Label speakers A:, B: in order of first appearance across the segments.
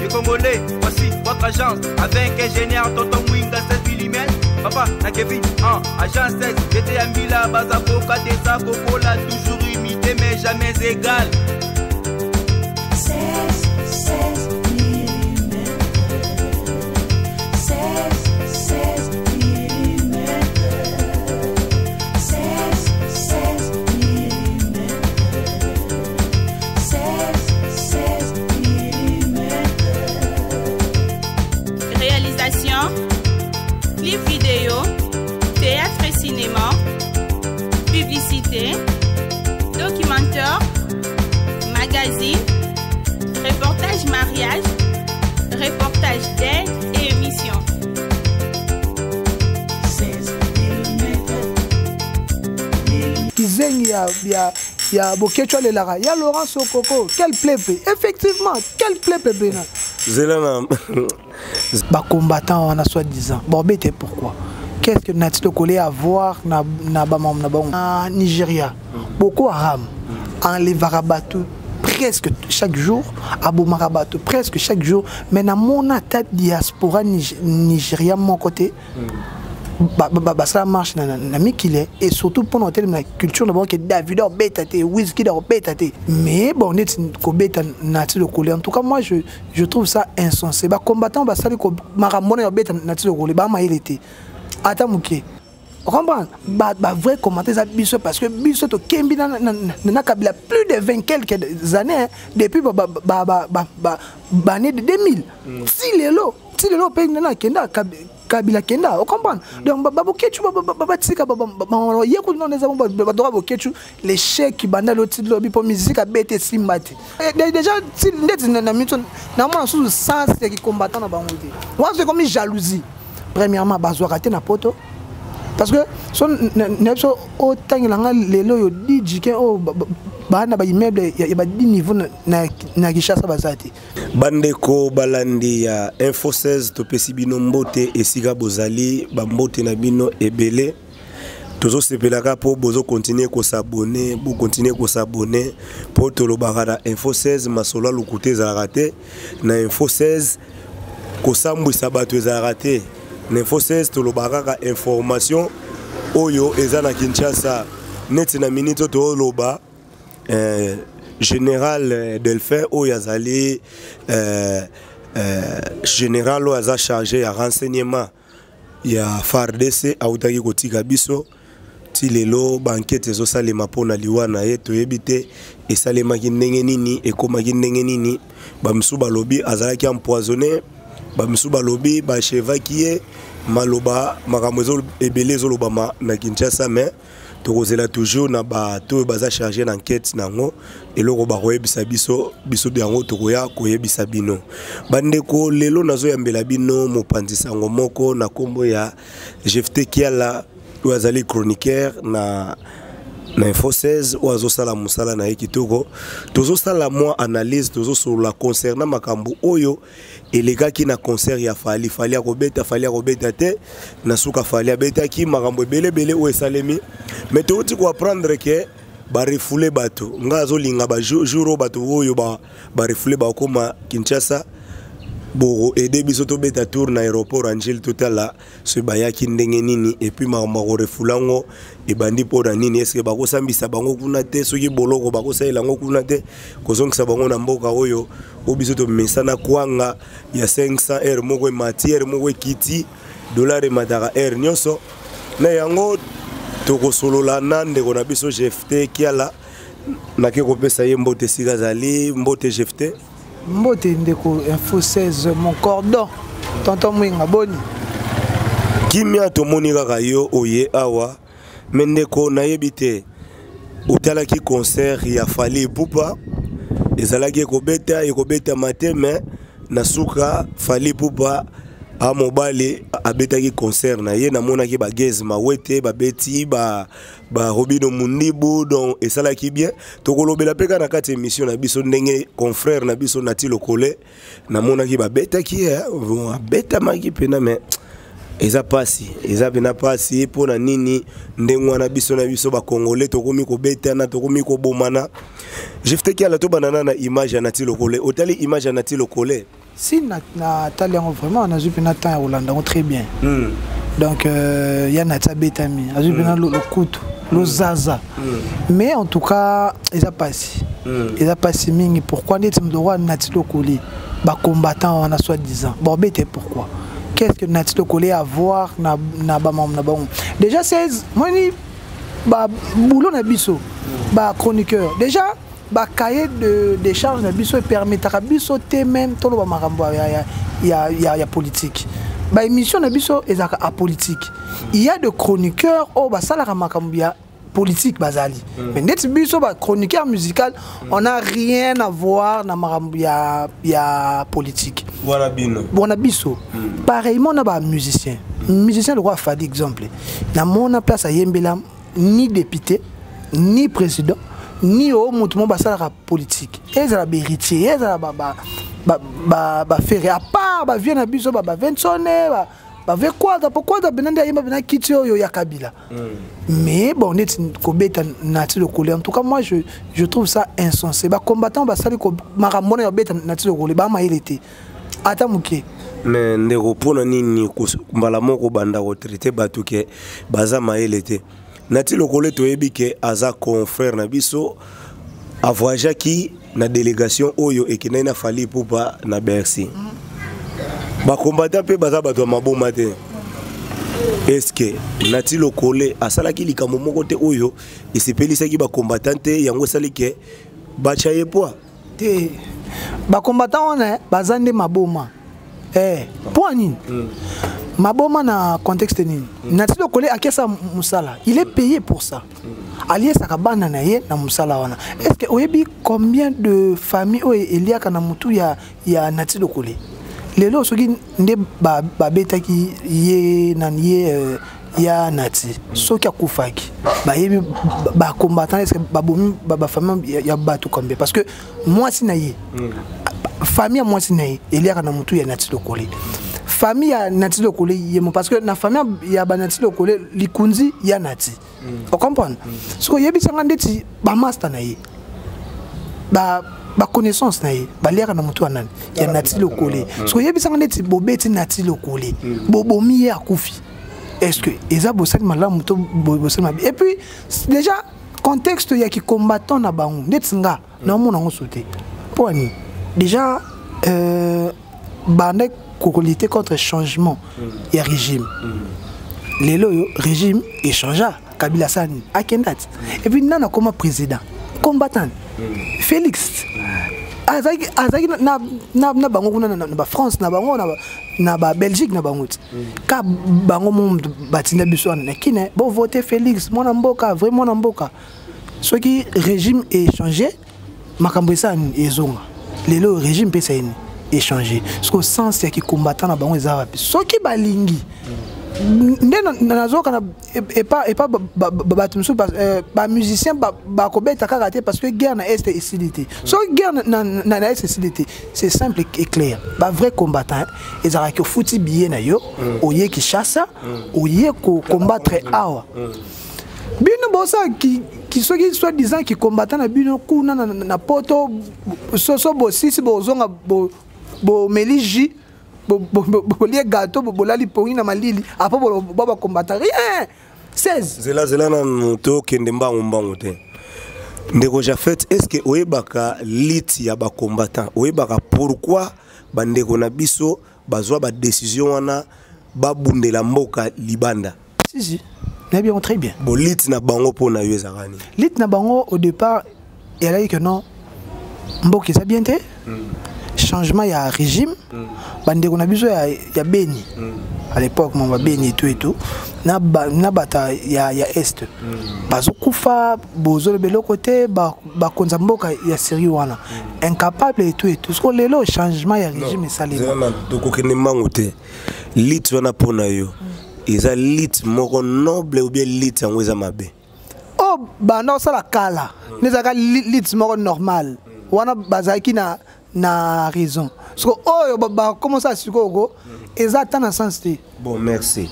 A: Les Congolais, voici votre agence avec ingénieur Tonton Mwinga 16 mm. Papa, na Kevin, agence 16, j'étais à Mila, Bazakoka, Tessa, Cocola, toujours imité mais jamais égal.
B: 16 mm. 16 mm. 16 mm. 16 mm.
C: Réalisation, clip vidéo, théâtre et cinéma, publicité, documentaire, magazine, reportage mariage, reportage d'aide et émission.
B: 16 mm.
D: Kizengi ya Bokecho le Lara, ya Laurent Sokoko, quel plaipe, effectivement, quel plaipe bena.
E: Zelana.
D: Bah combattant on a soi-disant. Bon bête pourquoi? Qu'est-ce que Natito collé à voir na Nigeria? Boko Haram enlèvera Batu presque chaque jour, Abou Marabatu presque chaque jour, mais dans mon attaque diaspora Nigeria mon côté. Ça marche na mikile et surtout pour notre la culture d'abord que David Betate, Wizkid Betate. Mais bon net ko beta nati le coller. En tout cas moi je trouve ça insensé. Ba combattant ba sali ko maramona beta nati le coller ba maïlité. Attends muké. Comprendre ba vrai commenter ça biso parce que biso to kembi na kabila plus de 20 quelques années depuis année de 2000. Si lelo pe na kenda Kabila Kenda, vous comprenez? Donc, Babokechu, Babatika, Babokechu, les chèques qui bandent le titre de la musique à BT Simbati. Déjà, si vous êtes dans mon sens, c'est qui combattant dans Bangoudi. Moi, c'est comme une jalousie. Premièrement, Bazoua raté na poto. Parce que, si autant les lois disent que ba immeuble ya ba 10 niveaux na Kishasa bazati.
E: Bandeko balandi ya Info 16 to pesi bino mbote esika bozali ba mbote na bino ebele. Tozo sepelaka po bozo continuer ko s'abonner, bo continuer ko s'abonner po tolobaka na Info 16 masolo lukute za raté na Info 16 ko sambwisa bato za raté. Na Info 16 tolobaka ka information oyo eza na Kinshasa neti na minute to loba général Delphin Oyazali général Oyaza chargé à renseignement ya FARDC autaki kotika biso ti lelo banquete zo salema pona liwana yeto yebite et salema ki ndenge nini ekoma ki ndenge nini bamsu balobi azalaki empoisonné bamsu balobi ba chevakier maloba makamwezo ebele zo lobama na Kinshasa mais tokozela toujours na ba to baza chargé d'enquête nango eloko ba koyebisa biso biango tokoya koyebisa bino bandeko lelo nazo yambela bino mopanzi sango moko na kombo ya Jefte Kiala oazali chroniqueur na Info 16 oazo sala musala na ekitoko tozo sala moi analyse tozo sur la concernant makambo oyo elegaki na concert ya fali akobeta te na suka fali abeta ki makambo ebele o esalemi mais toti ko apprendre que ba refoule bato ngazo linga ba jour bato oyo ba refoule ba koma Kinshasa bo aider biso to beta tour na aéroport Angel Totala se bayaki ndenge nini et puis makambo refulango e bandi pona nini est-ce que ba ko sambisa bango kuna te soki boloko ba ko saela ngo kuna te ko zonkisa bango na mboka oyo obiso to mesana kwanga ya 500 R moko matière moko kiti dollar matara R nyonso na yango toko solola nande ko na biso Jefte Kiala na ke ko pesa ye mbote sikazali mbote Jefte
D: Mbote ndeko Info 16 mon cordon tonton Mwinga boni
E: kimia to moni kaka yo oye awa mendeko na yebite utalaki concert ya Fally Ipupa ezalaki ekobeta mateme na suka Fally Ipupa a mobali abetaki concert na ye namonaki ba Gez Mawete ba beti ba Robino Mundibu donc esalaki bien tokolobela peka na kati émission na biso ndenge confrère na biso Nati Lokole namonaki ba betaki beta maki pena mais eza pena pasi pona nini ndengwa na biso ba congolais tokomi ko betana tokomi ko bomana Jefte Kiala to banana na image ya Nati Lokole otali image ya Nati Lokole
D: si Nathalie vraiment on a vu pendant temps à Hollande très bien. Donc il y a Natia Betami, a vu pendant le couteau, le zaza. Mais en tout cas, ils a passé. Ils a passé mingi pourquoi net me droit Natia Lokoli ba combattant on a soi-disant. Bon bête pourquoi? Qu'est-ce que Natia Lokoli a voir na bon. Déjà 16 moi ni ba boulot na biso ba chroniqueur. Déjà ba cahier de charges na biso permettra biso te même tolo ba makambo ya politique. Ba émission na biso ezaka a politique. Il y a de chroniqueurs au ba sala makambo ya politique bazali. Mais net biso ba chroniqueur musical, on n'a rien à voir na makambo ya politique.
E: Voilà bino.
D: Bona biso. Pareillement na ba musicien. Musicien le roi Fadi exemple. Na mona place à Yembela ni député, ni président, ni au mouvement basala politique. Et ça la héritier, et ça ba faire à part ba vient na biso ba vensonné ba ve quoi pourquoi da benanda yema bena kitio yo ya Kabila. Mais bon net ko beta Natia Lokoli en tout cas moi je trouve ça insensé. Ba combattant ba sali ko maramona yo beta Natia Lokoli ba mailete. Ata muke.
E: Mais ndeko pona nini mbala moko banda retraité batuke baza mailete. Natia Lokoli toyebi ke aza confrère na biso a voyagé qui na délégation oyo ekina ina fali poupa na Bercy. Ba combattant pe baza bato maboma te. Est-ce que Natia Lokoli asalaki likambo moko te oyo esipelisaki ba combattant te yango salike ba chaye poa
D: te ba combattant on baza nde maboma point nini maboma na contexte nini Natia Lokoli akesa musala il est payé pour ça allié sakabana na ye na musala wana est-ce que oyebi combien de familles o eliaka na mutu ya Natia Lokoli lelo soki nde ba betaki ye nan ye ya Nati soki akufaki ba yebi ba combattant est-ce que ba bomi ba famille ya batu combien parce que moi si na ye famille moi si na ye eliaka na mutu ya Natia Lokoli famille ya Natia Lokoli yemo parce que na famille ya ba Natia Lokoli likunzi ya Nati. Vous comprenez? So yebi sanga ndeti ba master na ye. Ba connaissance na ye. Ba lera na mutu anani ya Natia Lokoli. So yebi sanga ndeti bobeti Natia Lokoli. Bobomi ye akufi. Est-ce que eza bosaki malamu to bosema et puis déjà contexte ya ki combattant na bango ndeti nga na mona ngo sauter. Poni déjà bande lutter contre le changement et régime. Le régime est changé. Kabila Sani, Akendat. Et puis, nana comme président, combattant. Félix. Azaki na bango na France na bango na Belgique na bango. Ka bango monde batina biso na kine bon voter Félix mon mboka vraiment na mboka. Ce qui régime est changé, makambo Sani ezonga. Le régime peut ça échanger parce que sens qui combattant na bango ezara so ki balingi ndena nazoka na et pas batumsu ba musicien ba kobeta karaté parce que guerre na est hostilité so guerre na est hostilité c'est simple et clair ba vrai combattant ezara ki futi bien na yo oye ki chassa oye ko combattre awa bino bosa qui soit disant qui combattant na bino kuna na poto so bosisi bozonga bo meliji bo lié gâteau bo lali poni na malili après bo combattre rien 16
E: zela na moto kende mbango te ndeko Jafet est-ce que oyebaka lit ya ba combattant oyebaka pourquoi bandeko na biso bazwa ba décision wana ba bundela mboka libanda
D: si bien très bien
E: bo lit na bango pona yo ezakani
D: lit na bango au départ elle a dit que non mboka ça bien te changement il y a régime bandeko na biso ya Beni à l'époque mon Beni et tout na bata ya est bazo kufa bozo le belo côté ba konza mboka ya série wana incapable et tout ce que lelo changement ya régime salé
E: to ko kene mangote lit wana pona yo eza lit moko noble ou bien lit yango eza mabe
D: oh ba non ça la kala nezaka lit moko normal wana bazaki na raison parce que oh ba comment ça siko exact na sens te
E: bon merci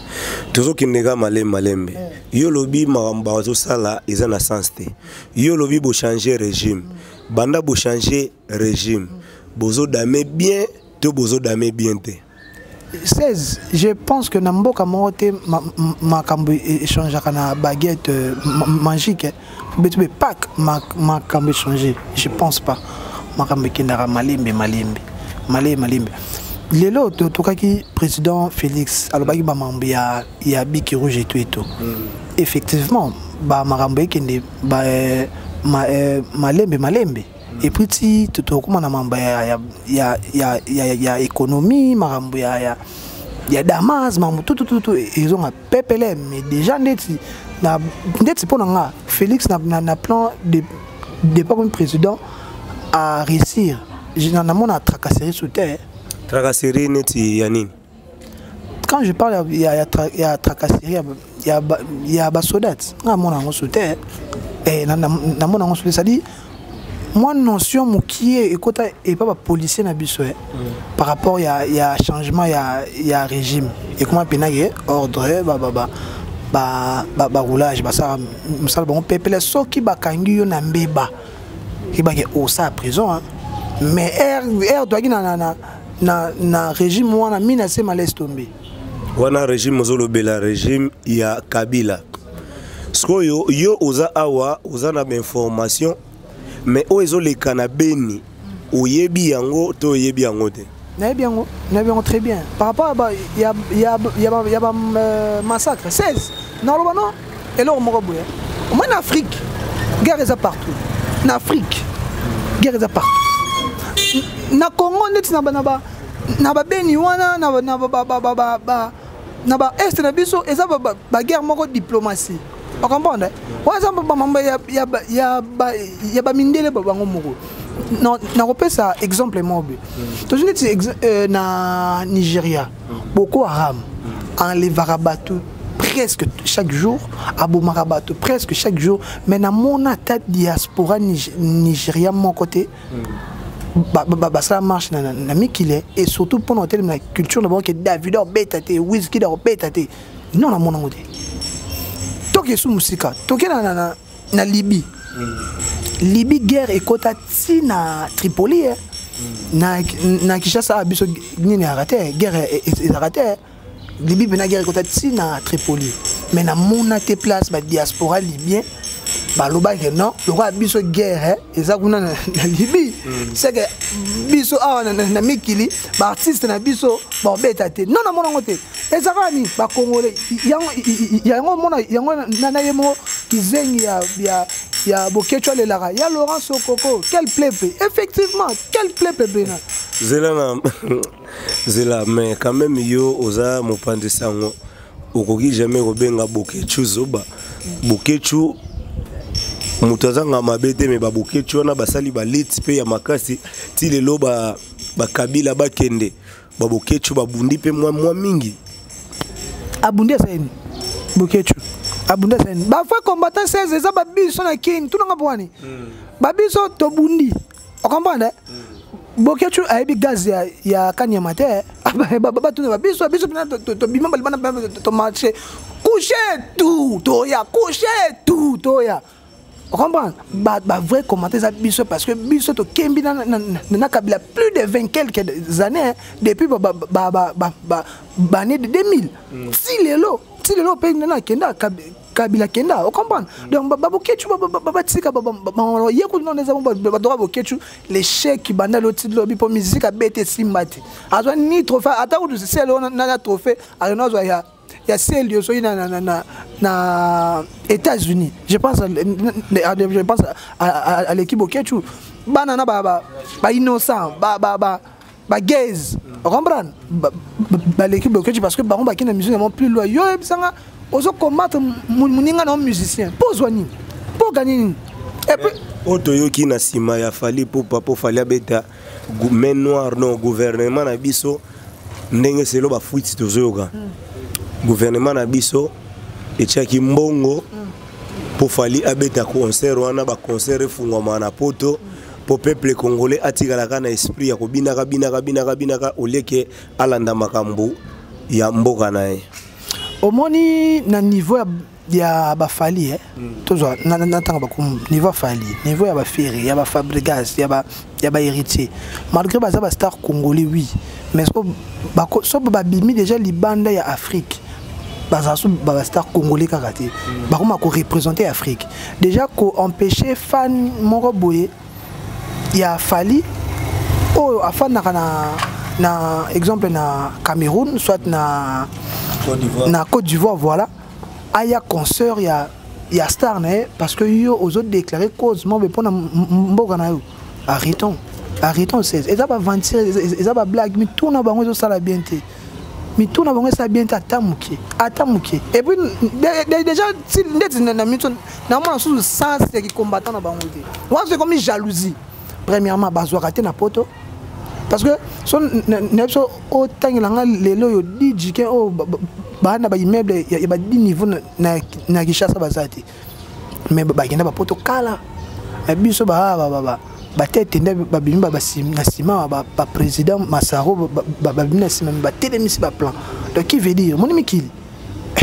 E: toujours kinega malembe yo lobi mamba zo sala eza na sens te yo lobi bo changer régime banda bo changer régime bozo dame bien to bozo dame bien te
D: 16 je pense que na mboka mote makambo échange kana baguette magique betube pack makambo échanger je pense pas makambo kindara malimbe lelo tokaki président Félix alobaki ba mambo ya biki rouge et tout effectivement ba makambo kende ba malembe et puis si tout comme na mambo ya économie makambo ya Damas mambo tout ils ont un pepele mais déjà ndeti pour nga Félix na plan de pas comme président à réussir na mona tracasserie sous terre
E: tracasserie neti yani
D: quand je parle il y a tracasserie il y a basodat na mona ngo sous terre et na mona ngo sous ça dit moi notion qui est écoute et pas policier na biso par rapport il y a changement il y a régime et comment pénaguer ordre roulage ça ça bon peuple so qui ba kangi yo na mbeba qui ba ke au ça prison mais air doit na régime wana mina se malaise tomber
E: wana régime zolo bela régime ya Kabila skoyo yo oza awa oza na information mais ozo le kanabeni oyebi yango to oyebi yango te
D: nayebi yango très bien par rapport à il y a massacre 16 non le non et là on m'a boya au moins en Afrique guerre est partout en Afrique guerre est partout na Congo net na ba beni wana na est na biso eza ba guerre moko diplomatie. On comprend? Par exemple, il y a mindele babango moko. Non, na repère ça exemple mobile. Toujours na Nigeria, Boko Haram enlève Barabatou presque chaque jour, Abou Marabatou presque chaque jour, mais na mon tête diaspora Nigeria mon côté. Ça marche na mikile et surtout pour notre culture d'abord que David Betate, Wizkid Betate. Non na mon côté. Toke sous musika, toke na Libye. Libye guerre et kotati na Tripoli na Kinshasa abiso nini arrêté guerre et arrêté. Libye bena guerre kotati na Tripoli. Mais na mona te place ba diaspora libyen ba loba que non, le roi biso guerre et ça kuna na Libye. C'est que biso na mikili ba artiste na biso ba betate. Non na mona ngote. Ezakani ba Congolais yango mona yango na yemo kizengi ya Bokecho le lara ya Laurent Sokoko quel plebe effectivement quel plebe na
E: zela mais quand même yo oza mopande sango okoki jamais robenga Bokecho zoba Bokecho mutazanga mabete me ba Bokecho na basali ba lit pe ya makasi ti lelo ba Kabila bakende ba Bokecho babundi pe mwa mingi
D: abundia saini Bokecho abunda saini ba fa combattant 16 eza ba biso na kin tuna ngabwani ba biso to bundi o comprendre Bokecho aibi gaz ya kanyama te ba tuna ba biso to bima balibana to marché coucher tout toya on comprend ba vrai commenter ça biso parce que biso to kembi na Kabila plus de 20 quelques années depuis année de 2000 si lelo pe na kenda Kabila kenda on comprend donc Bokecho tika yeko non les ba droit Bokecho les chèques banda loti lobby pour musique bete simbati azwa ni trophée ata ko c'est là na trophée alors il y a celle so na États-Unis je pense à l'équipe Bokecho banana ba innocent ba gaze on comprend l'équipe Bokecho parce que baron ba kina musique plus loin yo ebisanga ozo combattre muninga na musicien pour soigner pour gagner et puis
E: otoyoki na sima ya fali pour papa fali abeta main noire non gouvernement na biso ndenge selo ba fuiti tozoyoka gouvernement na biso etiaki mbongo pour fali abeta concert wana ba concert efungwa na poto pour peuple congolais atikala na esprit ya kobinaka binaka oleke alanda makambo ya mboka nae
D: omoni na niveau ya ba fali toujours na tanga ba niveau fali niveau ya ba Ferry ya ba Fabregas ya ba héritier malgré ba star congolais oui mais so babimi déjà libanda ya Afrique bazasu star congolais karaté bakoma ko représenter Afrique déjà ko empêcher fan moko boye ya fali afan na exemple na Cameroun soit na Côte d'Ivoire voilà aya concert ya star né parce que yo aux autres déclaré cause mo be pona mboka na yo arrêtons 16 et ça va mentir et ça va blague mais tout na bango ça la bien té mais tout na bango ça bien té atamuki et puis déjà si net na miton na moi sous sens qui combattant na bango té moi c'est comme jalousie premièrement bazwa raté na poto parce que son nepso autant nga lelo yo DJ ke o bana ba immeuble ya ba di niveau na Kinshasa bazati mais ba kenda ba poto kala biso ba tête ba bimba ba sima ba président Massaro ba bimna sima ba télémis ba plan donc qui veut dire mon mikili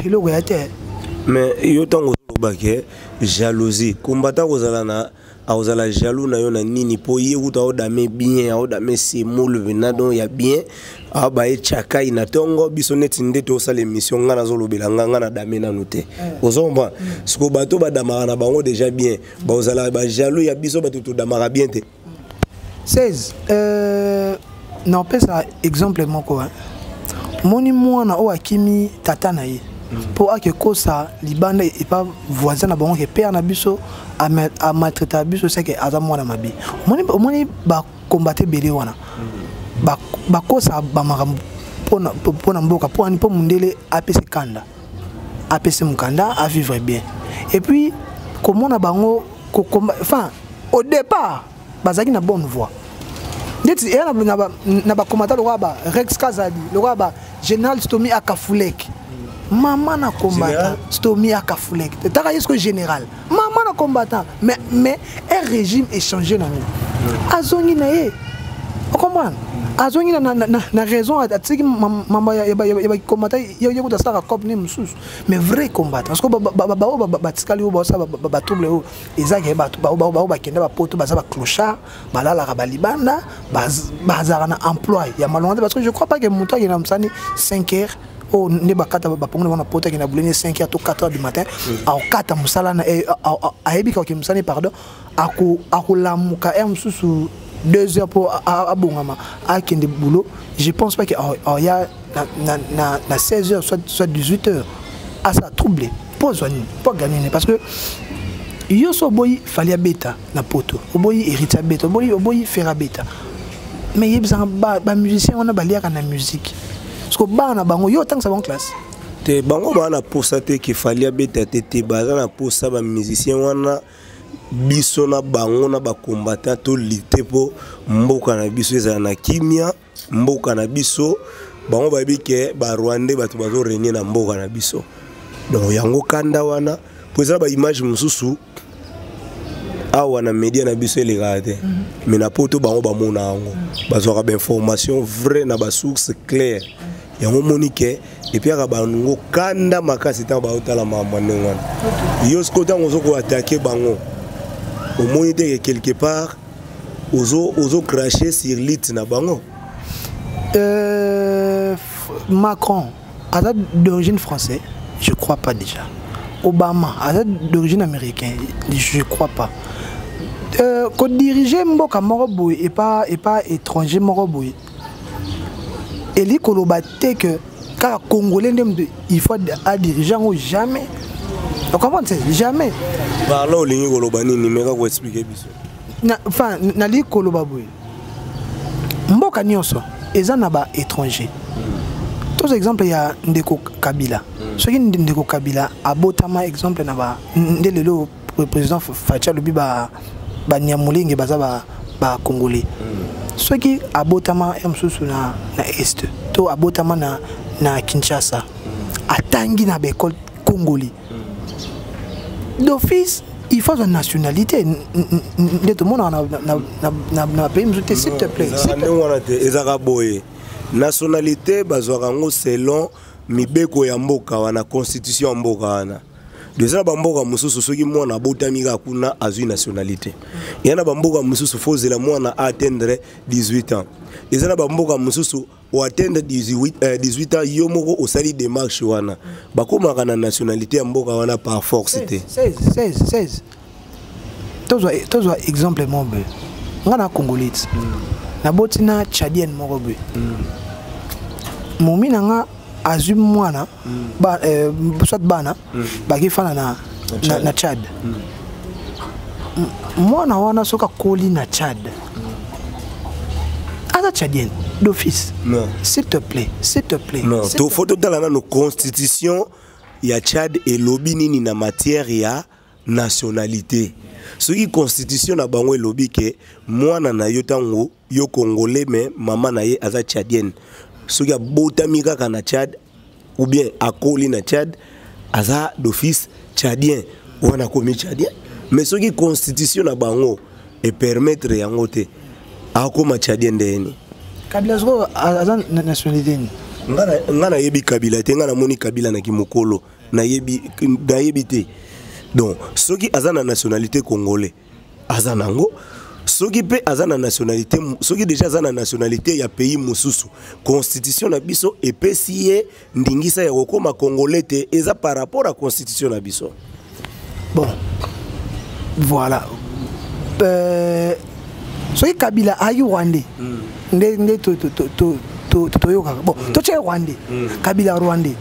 D: elo ya te
E: mais yo tango ba ke jalousie combattant kozala na aozala jaloux na yo na nini po ye uta odame bien odame semole venado ya bien aba e chaka ina tongo biso neti ndete osala émission ngana zolobela ngana dame na noté ozomba siko bato badamara na bango déjà bien ba ozala ba jaloux ya biso bato to damara bien te
D: 16 non pesa exemple moko moni mwana o akimi tata na ye pour que kosa libanda et pas voisin na bango que père na biso a maltraiter biso c'est que aza mwana mabi moni ba combattre belé wana ba kosa ba maram pona mboka pour mundele apese kanda apese mukanda à vivre bien et puis comment na bango enfin au départ bazaki na bonne voie ndeti na ba combattre le roi ba Rex Kazadi le roi ba général Stomi Akafulek maman na combattant Stomi Akafulek t'as est-ce que général maman na combattant mais un régime est changé na nous azongi na ye on comprend azongi na raison à tsiki maman ya combattant yo ko ça cop ni mususu mais vrai combattant parce que ba tsikali o ba ça ba trouble o ezaki ba kenda ba poto ba za ba clochard ba la ba libanda ba za na emploi ya malonde parce que je crois pas que muto ya na msani 5h oh ne bakata ba pongo na pota ki na bulene 5h to 4h du matin au kata musala na ayebi ka ki musani pardon ako lamuka msusu 2h pour abongama akende boulot je pense pas que il y a na 16h soit 18h à ça troublé pose pas gagner parce que yo so boy fallait beta na poto boy hérita beta boy faire beta mais yebza ba musicien on a baliaka na musique parce que bana bango yo tant ça bon classe
E: te bango bana pour ça te qu'il fallait beta te bazana pour ça ba musicien wana biso na bango na ba combattant to lutter po mboka na biso eza na kimia mboka na biso bango ba bike ba Rwanda bato bazo régner na mboka na biso donc yango kanda wana pour ça ba image mususu awa na media na biso les gars mais na poto bango ba mona yango bazwa ba information vraie na ba source claire yango monique et puis abango kanda makasi ta ba otala mama ndengwana yo skota ngozo ko attaquer bango au moins quelque part ozo cracher sur l'it na bango
D: Macron a d'origine française je crois pas déjà Obama a d'origine américaine je crois pas qu'on dirigeait mboka moroboy et pas étranger moroboy et li kolobate que car congolais il faut à dirigeant jamais on comprend jamais
E: parlons lingi kolobani ni meka ko expliquer biso
D: enfin na li kolobaboy mboka nyonso eza na ba étranger tous exemple il y a Ndeko Kabila ce qui Ndeko Kabila abotama exemple na ba ndelelo président Facha Lubi ba Nyamulingi baza ba congolais ce qui abotama msusu na est to abotama na Kinshasa atangi na ba école congolais d'office il faut une nationalité de tout le monde na pays m'zute s'il te plaît
E: ezaka boye nationalité bazwakango selon mibeko ya mboka wana constitution ya mboka wana Déjà bamboka mususu soki mwana botamika kuna azui nationalité. Yana bamboka mususu fozela mwana atteindre 18 ans. Déjà bamboka mususu ou atteindre 18 ans yomoko osali démarche wana. Bakomaka na nationalité mboka wana par force té.
D: 16. Tozo exemple mobe. Ngana congolais. Na botina tchadienne moko be. Momina nga azui mwana soit bana baki fana na Tchad. Mwana wana soka koli na Tchad. Aza tchadienne d'office.
E: Non.
D: S'il te plaît.
E: Non, to faut dans la constitution ya Tchad et lobby nini na matière ya nationalité. Ce qui constitution na bango lobby ke mwana na yo tango yo congolais mais maman na ye aza tchadienne. Ce qui a botamika kana Tchad ou bien akoli na Tchad aza d'office tchadien ou na komi tchadien. Mais ce qui constitution na bango et permettre yango te akoma tchadien ndeni.
D: Kabila zgo aza nationalité ni.
E: Ngana yebi Kabila te ngana moni Kabila na kimokolo na yebi te. Donc ceux qui aza na nationalité congolais aza nango soki pe aza na nationalité soki déjà aza na nationalité ya pays mususu constitution na biso epesi ndingisa ya kokoma congolais te eza par rapport à constitution na biso.
D: Bon voilà soki Kabila ayu Rwandais nde toyoka bon toche Rwandais Kabila Rwandais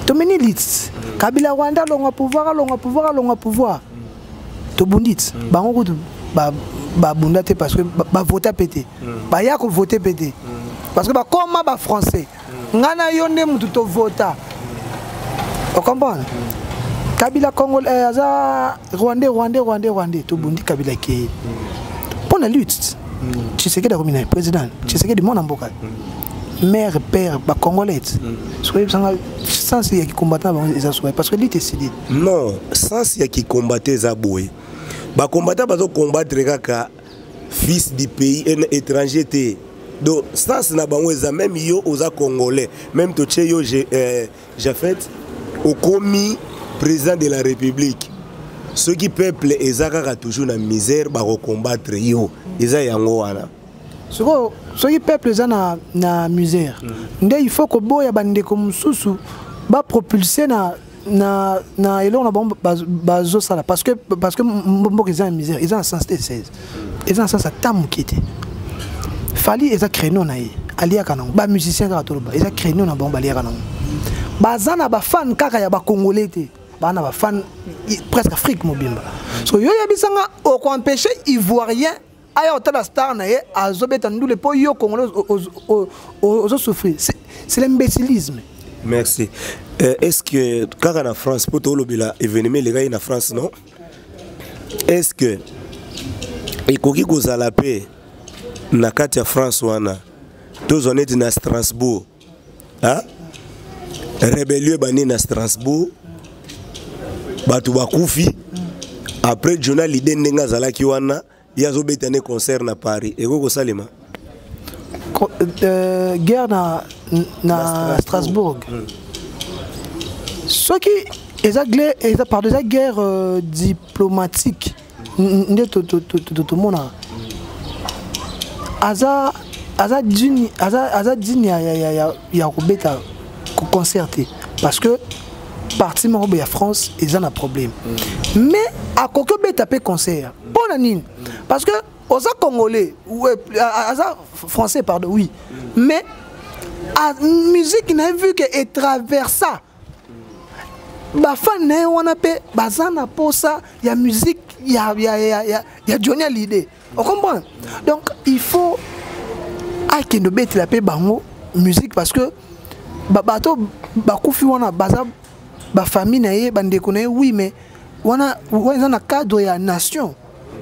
D: to mini lits Kabila Rwanda longa pouvoir to bundit bango kutu ba bunda te parce que ba voter pété ba ya ko voter pété parce que ba comment ba français ngana yonde mutu to vota o comprendre Kabila Congolais aza Rwandais to bundi Kabila ki pour la lutte Tshisekedi comme président Tshisekedi mon amboka mère père ba congolais soyez sans y a qui combattant parce que lui décidé
E: non sans y a qui combattait Zaboué ba combattant ba combattre kaka fils du pays un étranger té donc sans na bango za même yo aux congolais même to che yo j'ai fait au commis président de la république ceux qui peuple ezaka toujours na misère ba combattre yo eza yango wana
D: ce qui peuple na misère nde il faut que boya bande comme susu ba propulser na elon na bombe bazo sala parce que mbombo ils en misère ils en sens 16 ils en sens tam kité fali eza créneau na ye alia kanang ba musicien ka toloba eza créneau na bombe alia kanang bazana ba fan kaka ya ba congolais te bana ba fan presque Afrique mobimba so yo yabisanga au empêcher ivoirien aya otala star na ye azobeta ndule po yo congolais aux souffrir c'est l'imbécilisme.
E: Merci. Est-ce que quand en France pour tout le événement les gars en France non est-ce que ikoki kozala pe na kati ya France wana tous on est na Strasbourg hein rébellion bani na Strasbourg batu bakufi après journal l'idée ndenga zalaki wana yazo betane concert na Paris et go salima
D: guerre na Strasbourg ce qui est par des guerre diplomatique nde tout monde aza dini ya kobeta concerté parce que parti moko ya France ils ont un problème mais à koko beta pe concert pour nini parce que aux congolais ou français pardon oui mais la musique n'a vu que et traversa ba fan ne wana pe bazana posa ya musique ya Johnny Hallyday on comprend donc il faut que nous bête la pe bango musique parce que bato bakufi wana baza ba famille na ye bande connaît oui mais wana na cadre ya nation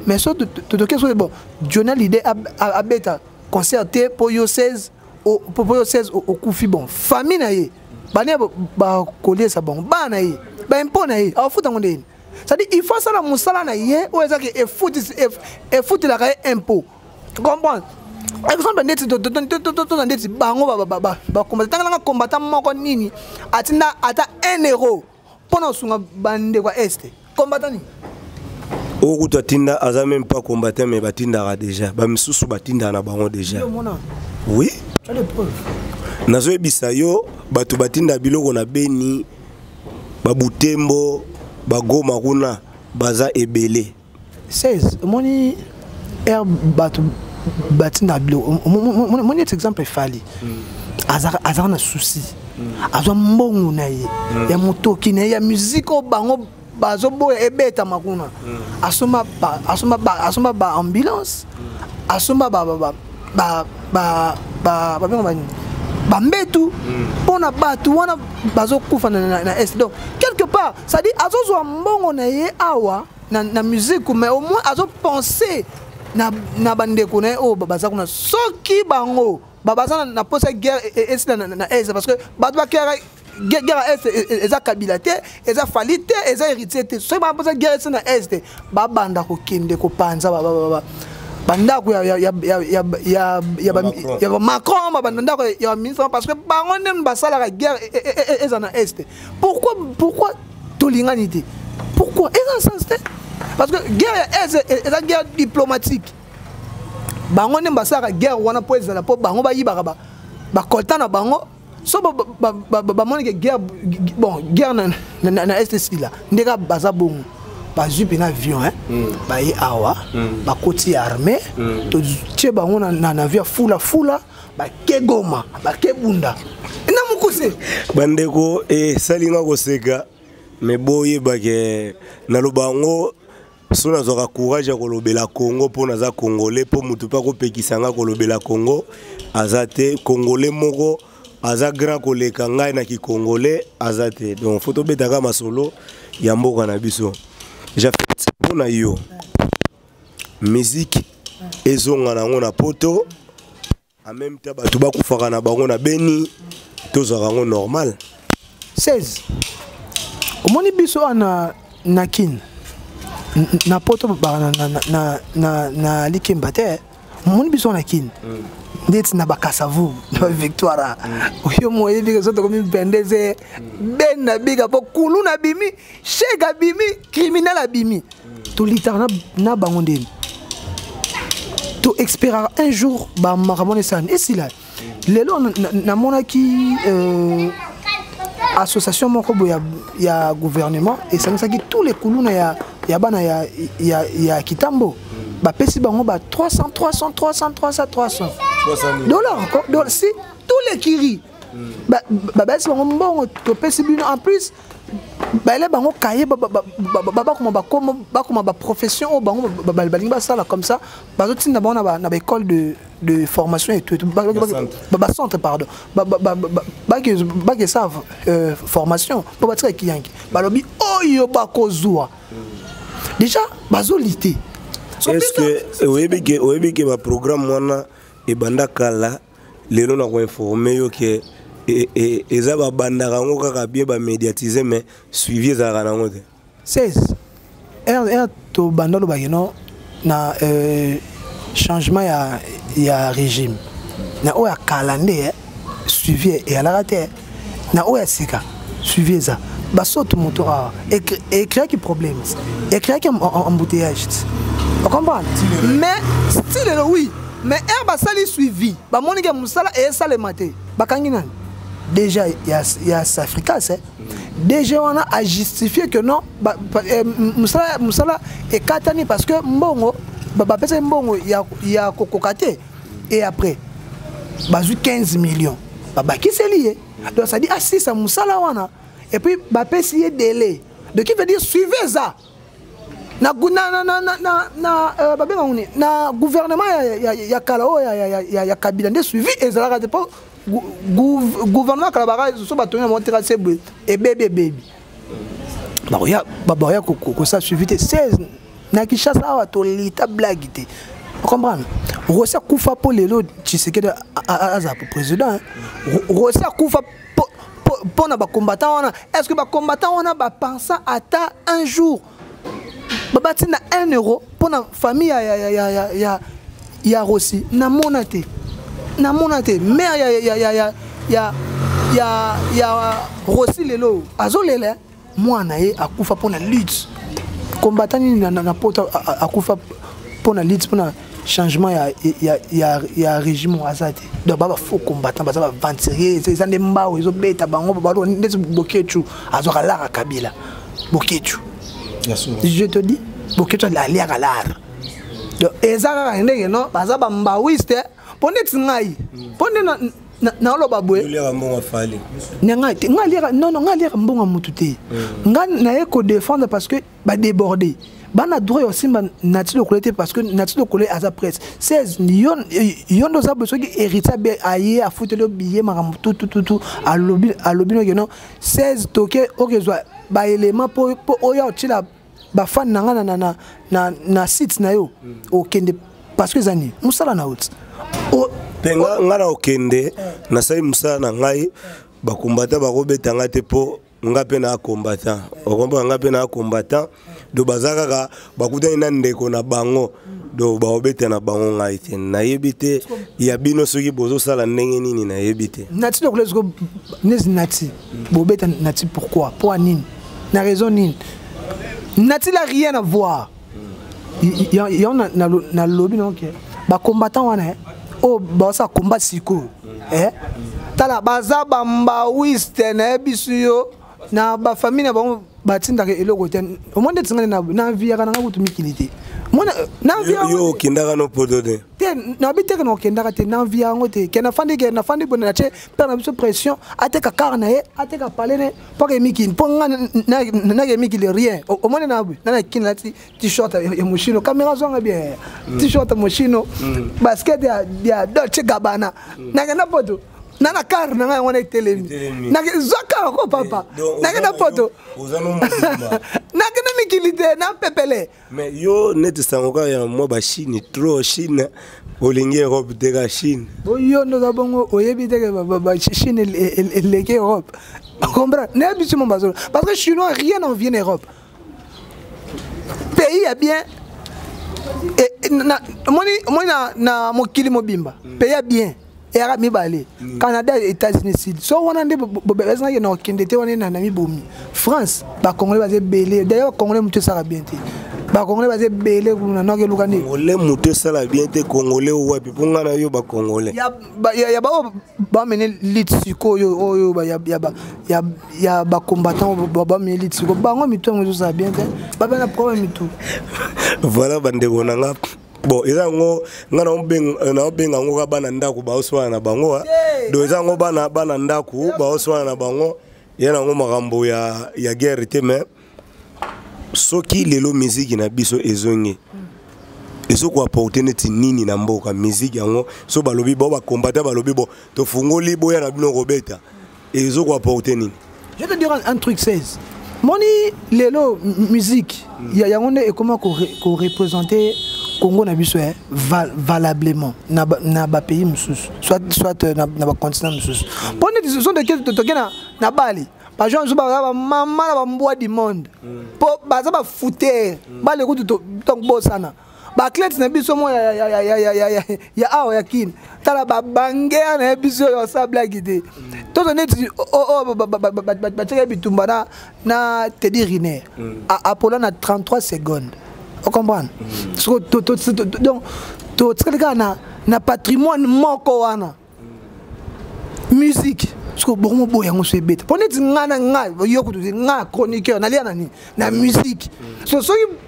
D: mais so de question bon Johnny Hallyday a beta concerté pour yo 16 au kufi bon famille na ye bane ba coller ça bon ba na ye ba impôt na ye a futa ngondeni ça dit il faut ça la musala na ye o ezaki e futi la ka impôt comprendre exemple ndeti to ndeti bango ba combattant nga combattant moko nini atinda ata 1 euro pona sunga bande kwa este combattant
E: okuta tinda aza même pas combattant mais batinda déjà ba misusu batinda na bango déjà oui
D: tu as des preuves
E: nazo ebisa yo bato batinda biloko na Beni babutembo bagoma kuna baza ebele
D: 16 moni er bato batinda biloko moni exemple fali azar na souci azwa mbongo na ye ya motoki na ya musique o bango bazo boya ebeta makuna asoma ba ambulance asoma ba mbetu pona batu wana bazo kufa na est donc quelque part ça dit azozwa mbongo na ye awa na musique mais au moins azo penser na bandeko na o baza kuna soki bango babaza na posa guerre est na est parce que bato bakera guerre est eza kabila te eza fali te eza héritier te soki baposa guerre est na est babanda kokende kopanza bandako ya Macron bandako ya ministre parce que bango nem basala la guerre eza na est pourquoi tolinganité pourquoi eza sens te parce que guerre est la guerre diplomatique bango nem basala guerre wana po ezala po bango bayibaka ba kolta na bango so ba monique guerre bon guerre na est là ndeka baza bongo bazui pena avion hein ba yi awa ba koti armée to tie bango na avion fula ba kegoma ba kebunda ina mukuse
E: bandeko salinga koseka mais boye bake na lobango so nazoka courage ya kolobela Congo po naza congolais po mutu pa kopekisanga kolobela Congo azate congolais moko aza grand koleka ngai na ki congolais azate donc photo betaka masolo ya mboka na biso jafet pona yo musique ezonga nango na poto en même temps bato bakufaka na bango na Beni tozaka ngo normal
D: 16 omoni biso ana nakin na poto na likemba te omoni biso na kin ndeti na bakasavu na victoire oyo moye bika zoto komi pendeze ben na bika po kulu na bimi shega bimi criminel abimi to litar na bango ndeni to espérer un jour ba makamone san et si là lelo na monaki association moko ya gouvernement et ça nous a dit tous les kuluna ya bana ya kitambo ba pesi bango ba 300 dollars si tous les kiri ba pesi bango mbongo to pesi bino en plus ba le bango kaye ba comme ba profession o bango ba sala comme ça ba zotinda bango na école de formation et tout ba centre pardon ba que ça formation pour battre qui yanki ba lobi oyo ba kozwa déjà bazolité
E: est-ce que oyebi ke ba programme wana e banda kala lelo na ko informer yo ke eza ba banda kango kaka bien ba médiatiser mais suivi za kana ngote
D: 16 to banda lo bagino na changement ya régime na o ya calendrier suivi et ala rate na o ya sika suivi ça basoto motora et créer qui problème et créer qui embouteillage on comprend mais style oui mais ba sali suivi ba monique musala et ça le maté ba kangina déjà il y a Africa c'est déjà on a justifié que non musala est katani parce que mbongo ba pesa mbongo il y a kokokate et après bazu 15 millions ba qui c'est lié donc ça dit assis ça musala wana et puis ba pesa y délai de qui veut dire suivez ça na gouvernement ya kalao ya kabila nde suivi ezalaka te po gouvernement kalabara so batonga montera sebe et baby baboya ko ça suivi te 16 na Kinshasa awa to lita blague te comprendre Rosa kufa po lelo Tshisekedi aza président Rosa kufa po na ba combattant wana est-ce que ba combattant wana ba penser ata un jour babati na 1 euro pour la famille ya Rossi na monate mère ya Rossi lelo azolele mwana ye akufa pona lutte combattant ni na poto akufa pona lutte pona changement ya régime azate donc baba faux combattant baza ba venturier c'est des mbao ils ont beta bango balo ndetse bokechu azoka la kabila bokechu je te dis bokechu la lia galar donc ezaka ndenge no baza ba mbawiste pone tsingai pone na loba boye
E: lira mbonga fali
D: ngalira non ngalira mbonga mututé nga na ko défendre parce que ba déborder bana droit aussi nati lokolé parce que nati lokolé à sa presse 16 yon doza besoin que héritier be aye a foutre le billet maram tout à lobby no non 16 toke okezwa ba élément pour oya tila ba fan nanga na site na yo okende parce que zani musala na out
E: penga ngara okende na sai musala na ngai ba combattant ba robeta ngate po ngape na combattant okomba ngape na combattant do bazaka bakuta ina ndeko na bango do ba obeta na bango ngai te na yebite ya bino soki bozo sala ndenge nini na yebite
D: nati donc les go nati bobeta nati pourquoi pour nini na raison nini nati la rien à voir y en a na lobby donc ba combattant wana oh ba ça combat siko tala baza bamba wiste na bisuyo na ba famille na ba batinda ke eloko ten o monde tsingana na via kana ngutu mikilité mona na via
E: yo kindaka no podode
D: te na biteke no kindaka te na via ngote ke na fandi bona che per na biso pression ateka karna e ateka palene pour que mikine pour na ke mikile rien o monde na kinla t-shirt ya mochino caméra zonga bien t-shirt mochino basket ya Dolce Gabbana na poto nana car na ngai wana télé na zoka ko papa na kana poto na kana mikilité na pepele
E: mais yo net sangoka ya mo ba Chine trop Chine olingi Europe de la Chine
D: yo ndo za bongo oyebi te ba Chine leke Europe comprends na biso mon bazo parce que chinois rien n'en vient en Europe pays a bien et na mokili mobimba pays a bien era mibale Canada et États-Unis so wana nde bobeza ke na okendete wana na mibomi France ba congolais baze belé d'ailleurs congolais mutu sala bien te ba congolais baze belé kuna na ke lukani
E: congolais mutu sala bien te congolais wapi ponga na yo ba congolais
D: ya ba mene lit siko yo ya ba combattant ba mene lit siko bango mitu ngo sala bien te ba na problème mitu
E: voilà bande bonanga bon ezango ngana obenga ngo bana ndaku ba oswana na bango do ezango bana ndaku ba oswana na bango yana ngo makambo ya guerre te mais soki lelo musique na biso ezongi ezoko apporter neti nini na mboka musique yango so balobi bo ba combattre balobi bo to fungoli boya na bino robeta ezoko apporter nini.
D: Je te dire un truc 16 moni lelo musique ya yango et comment ko représenter Congo na biso valablement na ba pays mususu soit na ba continent mususu pone ce sont des questions to gena na Bali par exemple ba mama na ba mbwa du monde po baza ba footer ba le kutu to bosana ba clients na biso mo ya awa ya kin tala ba bangea na biso yo sa blague de to neti ba teke bitumba na Teddy Riner Apollo na 33 secondes. On comprend. Donc, tout na patrimoine moko wana. Musique. Parce que bon boya ngo se bête. Pone ngana nga yokutu nga chroniqueur na liana ni na musique. So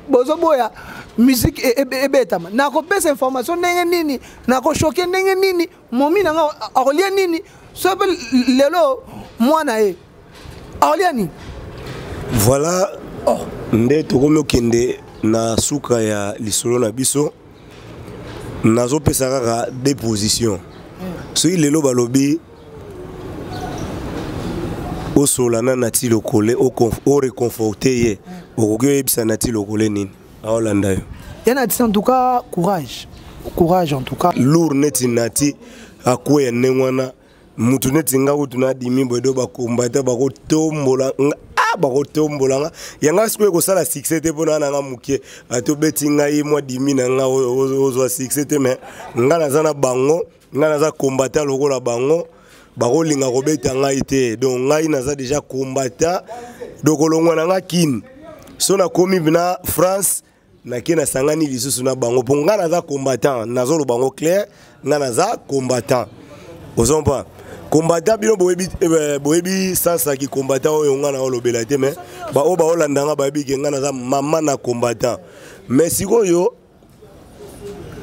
D: bozo boya musique e beta. Na ko pesa information ndenge nini, na ko choquer ndenge nini, momi na nga akolia nini. So lelo mwana e. Akolia ni.
E: Voilà. Oh, nde tokomi okende na suka ya lisolo na biso nazo pesa kaka des positions soki lelo balobi o solana nati lokole o réconforter ye okoki oyebisa nati lokole nini aolanda yo
D: yana ti en tout cas courage en tout cas
E: lourd neti nati akweya ndenge wana mutu neti nga kutu na dimi bodo bakombata bakotombola bakotombolanga yanga sikwe ko sala succès te pona nga muke ato beti ngai mwa dimi na nga ozwa succès te mais nga nazana bango nga naza combattant lokola bango bakolinga kobeta ngai te donc ngai naza déjà combattant donc olongwana nga kin so na komi bina France na kina sangani lisusu na bango po nga naza combattant nazolo bango clair nga naza combattant ozompa combattant bino boyebi sansa ki combattant oyo nga na olobela te mais ba o ba olanda nga bayebi ke nga naza mama na combattant mais sikoyo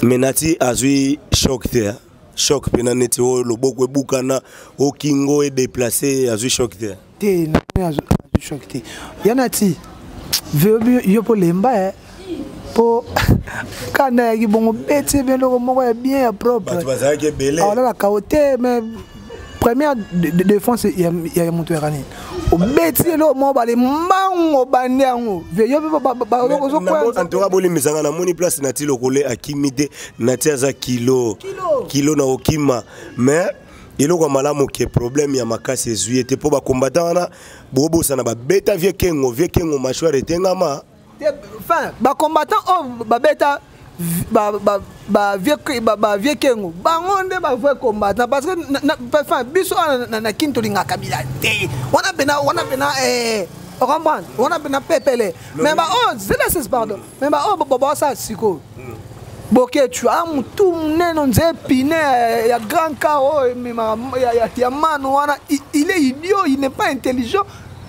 E: menati azui choc te choc pena neti o loboko ebukana o kingo e déplacer azui choc te
D: na azui choc te yanati veobi yo po lemba po kana ya bongo beti bien loko moko ya bien ya propre
E: bazaki ebele
D: ala la kaote mais première défense ya moto ya rani o beti lo mo bale mango banyango veyo ba zo kwa
E: en tout cas bolimisanga na moni place na ti lokole akimite na ti aza kilo na okima mais iloko malamu ke problème ya makasi ezuye te po ba combattant wana bobosa na ba beta vie kengo machware tengama
D: enfin ba combattant o ba beta ba vie kengo bangonde ba vrai combattant parce que enfin biso na kinto linga kabila te wana bena on comprend wana bena pepele mais ba c'est pardon mais ba ça siko boke tu as mutu neno nzepine ya grand cao ya mano wana il est idiot il n'est pas intelligent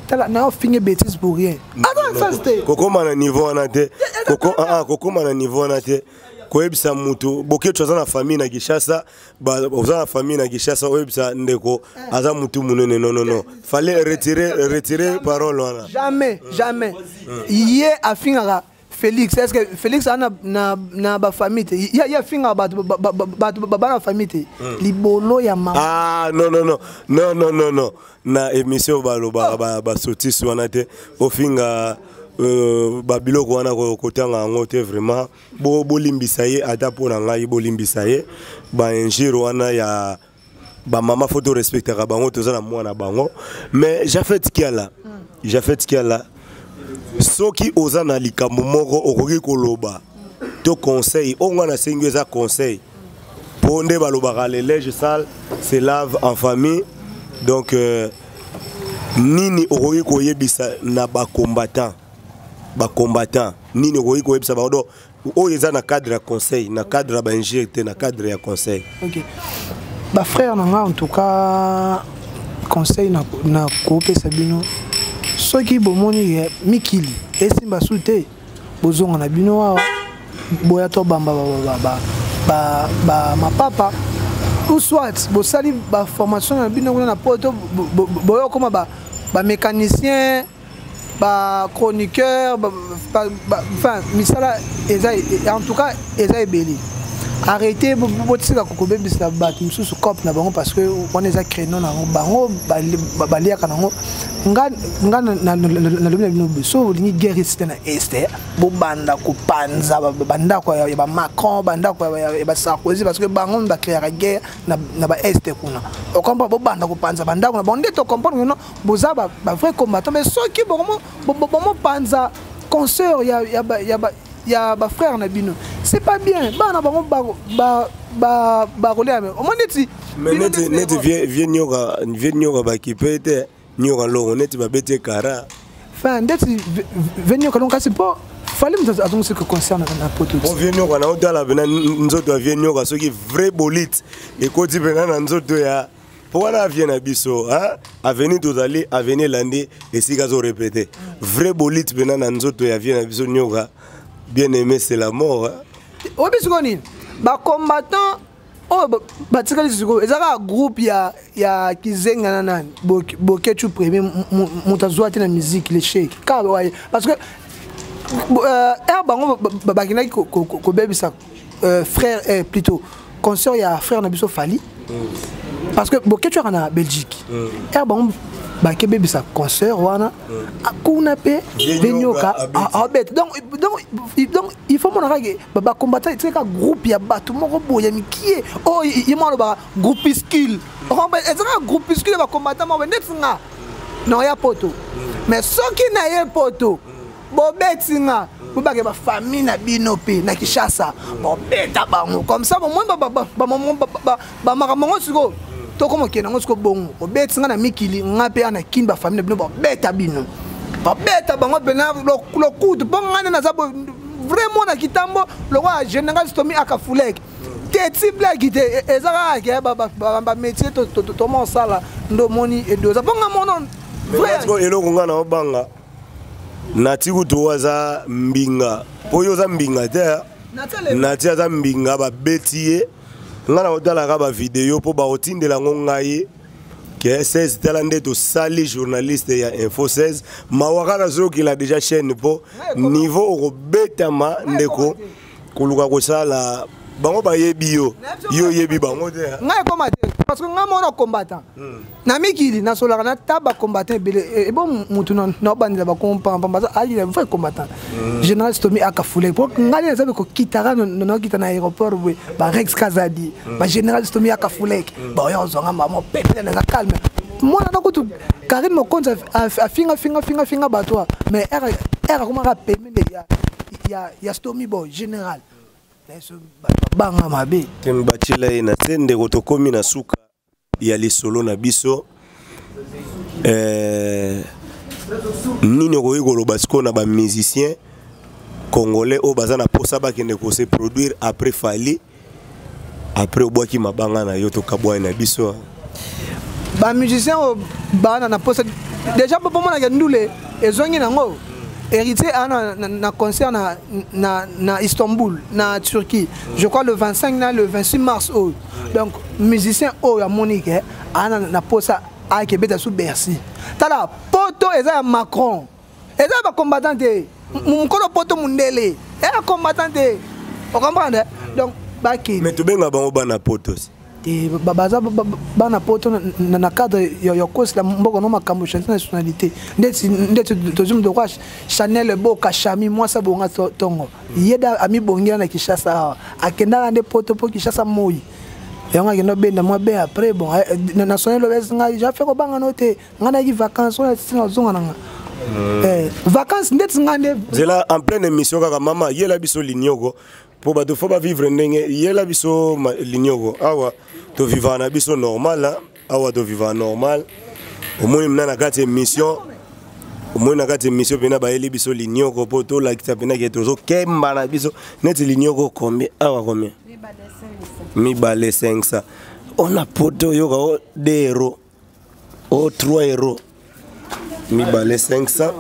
D: tala na finir bêtise pour rien attends ça c'était
E: koko mana niveau wana te koko mana niveau wana te koyebisa mutu boke tu aza na famille na Kinshasa oza na famille na Kinshasa oyebisa ndeko aza mutu munene non fallait retirer parole wana
D: jamais yé afingaka Félix, est-ce que Félix a na ba famille il y a finga ba na famille libolo ya mama
E: ah non na émission ba sorti wana te o finga ba biloko wana ko tanga ngote vraiment bo limbisa ye ata pona ngai bo limbisa ye ba njiro wana ya ba mama photo respectera bango toza na mwana bango mais Jafet Kiala soki oza na likambo moko okoki koloba to conseil ongwana sengi za conseil ponde balobaka les linges sales se lave en famille donc nini okoki koyebisa na ba combattant nini okoki koyebisa ba do o eza na cadre ya conseil na cadre ya ingénieur na cadre ya conseil
D: OK ba frère nanga en tout cas conseil na kopesa bino soki bomoni mikili esimba sute bozonga na bino wa boya to bamba mapapa ou soit bosali ba formation na bino na poto boyo koma ba mécanicien ba chroniqueur enfin misala en tout cas eza ebeli arrêtez botsika kokobe bisla bat mususu cop na bango parce que on est à créneau na bango balia kanango nga na bino so ni guerre c'était na est bo banda ko panza banda ko ya ba Macron banda ko ya ba Sarkozy parce que bango ba créer la guerre na ba est kuna on comprend bo banda ko panza banda ko bonde to comprendre non boza ba vrai combattant mais ceux qui bon panza consoeur ya ba frère na bino c'est pas bien bana bango ba relais mais au moins
E: net vieux nyoka ba kipete nyoka lo net ba bete kara
D: enfin ndeti venir que donc c'est pas fallait me attendre ce que concerne na poto
E: on vieux nyoka na odala bena nzoto vieux nyoka soki vrai bolite et koti bena na nzoto ya pour la vie na biso hein avenir tozali avenir landi et si gazo répéter vrai bolite bena na nzoto ya vie na biso nyoka bien aimé c'est la mort
D: obi sikoni ba combattant batikali siko ezaka groupe ya kizenga nani boketu premier mutazwati na musique les chèques parce que bango bakinaki ko bebisa frère plutôt concert ya frère na biso Fali parce que boketu na Belgique bango ba bebisa concert wana akuna pe venyoka abet donc il faut mon rage ba combattant c'est ka groupe ya bato moko boya mikie oh yimalo ba groupuscule on ba ezaka groupuscule ba combattant mo netsinga non ya poto mais soki na ye poto bo betinga bo ba ke ba famille na binope na Kinshasa bo beta bango comme ça bon ba maramongo siko to comme que nango siko bongo o betinga na mikili ngape ana kin ba famille bino bo beta bino babeta bango pena le coude bongane na zabo vraiment na kitambo le roi général Stomy Akafuleke te tible gite ezaka ke ba métier to mon sala ndo moni et doza bonga monon
E: vrai eloko ngana obanga nati kutowaza mbinga poyo za mbinga te nati za mbinga ba betie ngana otala ka ba vidéo po ba otindela ngongaye que 16 talande to sali journaliste ya Info 16 mawakana zo qu'il a déjà chaîne po niveau robetama ndeko kuluka ko sala bango ba yebi yo yebi bango te
D: ngai combattant parce que ngamo na combattant na mikili na sola na taba combattant bele e bon mutu no bandila ba combattant parce que il est vrai combattant général Stomy Akafuleke pour ngali zabe ko kitara no kita na aéroport ba Rex Kazadi ba général Stomy Akafuleke ba yo zonga mama pete na calme mona na kutu Karim Mokonza afinga batwa mais era comment rappeler ya Stomy boy général banga mabe
E: tembachila ina tende kotokomi na suka ya lisolo na biso nini koyiko basiko na ba musicien congolais o bazana posa ba kende ko se produire après Fally après obwaki mabanga na yo to kabwa na biso
D: ba musicien o bana na posa déjà pour moi na ndule ezongi nango héritier na concert na Istanbul na Turquie je crois le 25 na le 26 mars donc musicien ya Monique na posa a Québec sous Bercy tala poto eza Macron eza ba combattant te mukolo poto mundele eza combattant te on comprend donc ba ki
E: mais to benga bango bana poto
D: baza bana poto na cadre yo kosi la mboko no makambo chanter nationalité ndeti tozum de roi Chanel Boka Chami moi ça bonga tongo yeda ami bongira na Kishasa akenda nde poto po Kishasa moyi yanga kendo benda moi be après bon national lobes nga ja fait ko banga note ngana ki vacances on est zonga nga vacances ndeti ngande
E: zela en pleine émission kaka mama yela biso linyoko pour ba faut ba vivre ndenge yela biso linyoko awa to vivre na biso normal awa to vivre normal au moins na kati émission au moins na kati émission pena ba yeli biso linyoko po to la kita pena ke tozo kemba na biso net linyoko combien awa combien mi balé 500 on a poto yo ka 2 euros o 3 euros mi balé 500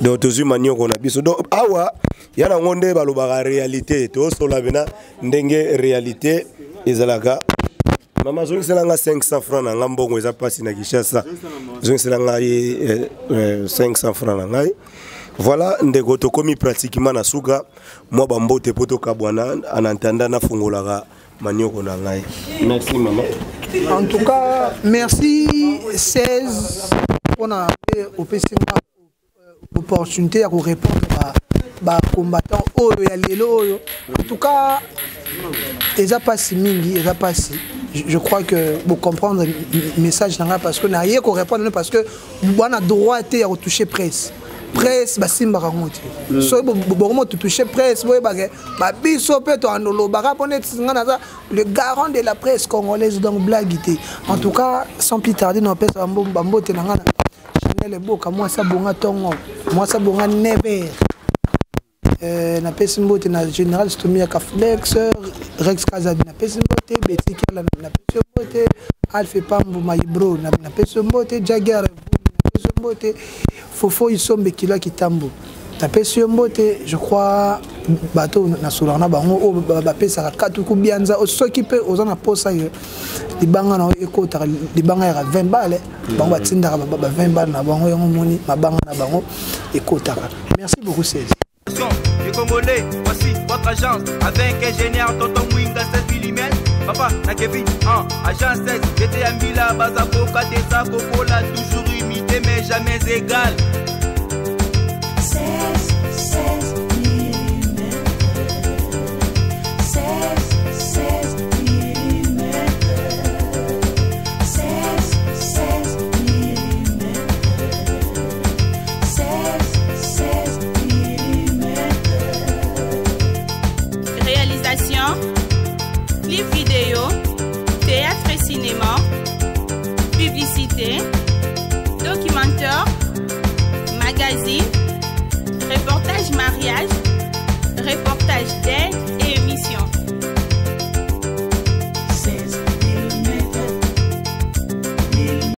E: donc tozu manioko na biso donc awa yana ngonde balobaka réalité to sola bena ndenge réalité ezalaka mama zongi selanga 500 francs na ngambongo eza pasi na Kishasa zongi selanga 500 francs na ngai voilà ndeko to komi pratiquement na suka moi bambote poto kabwana en entendant na fungolaka manioko na ngai merci maman
D: en tout cas merci 16 on a opportunité à répondre à combattant oyo ya lelo oyo en tout cas eza pas mingi eza pas je crois que vous comprendre le message parce que n'a rien qu'on répondre parce que on a droit à toucher presse basimba rangote so bon toucher presse boye ba biso pe to andolo ba rapone tsingana za le garant de la presse congolaise donc blaguité en tout cas sans plus tarder non pesa mbote na ngana Chanel Boka moi ça bonga tongo moi ça bonga never na pesa mbote na général Stomy Akafuleke Rex Kazadi na pesa mbote Betty Kala na pesa mbote Alpha Pambo my bro na pesa mbote Jagger na pesa mbote Fofo Isombe Kila Kitambo na pesa mbote je crois bateau na solana bango o ba pesa ka tuku bianza o soki pe ozana posa yo libanga na ekota libanga ya 20 balles bango batinda ba 20 balles na bango yango moni mabanga na bango ekota. Merci beaucoup César.
A: Les Congolais, voici votre agence avec ingénieur Tonton Winga 7 mm. Papa, na Kevin, agence 16, j'étais à Mila, Bazako, Kadesa, Kokola, toujours imité mais jamais égal.
B: 16 mm. 16 mm. 16 mm. 16 mm.
C: Réalisation, clip vidéo, théâtre et cinéma, publicité, documentaire, magazine, messages d'aide et émissions.